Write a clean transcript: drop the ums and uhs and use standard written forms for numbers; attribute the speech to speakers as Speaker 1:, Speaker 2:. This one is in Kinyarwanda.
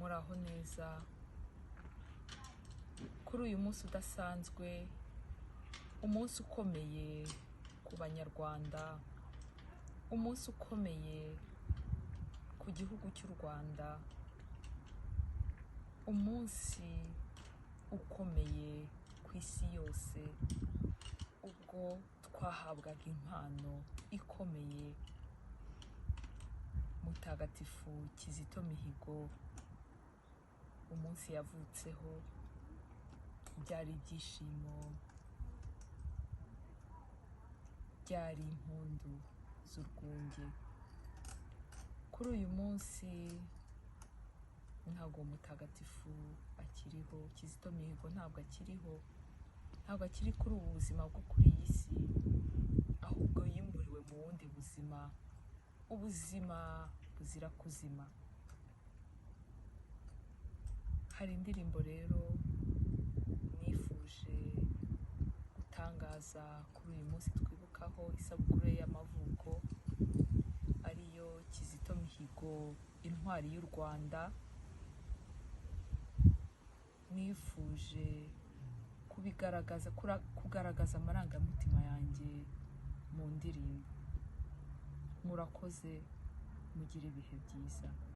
Speaker 1: muraho neza kuri uyu munsi udasanzwe, umunsi ukomeye ku banyarwanda, umunsi ukomeye ku gihugu cy'u Rwanda, umunsi ukomeye ku isi yose, ubwo twahabwaga impano ikomeye mutagatifu Kizito Mihigo. Umunsi yavutseho byari ibyishimo, byari impundu z'urwunge. Kuri uyu munsi ntabwo mutagatifu akiriho, Kizito Mihigo ntabwo akiriho, ntabwo akiri kuri ubu buzima bwo kuri iyi si, ahubwo yimuriwe mu bundi buzima, ubuzima buzira kuzima. Hari indirimbo rero nifuje gutangaza kuri uyu munsi twibukaho isabukuru ye y'amavuko, ariyo Kizito Mihigo, intwari y'u Rwanda. Nifuje kugaragaza amarangamutima yanjye mu ndirimbo. Murakoze, mugire ibihe byiza.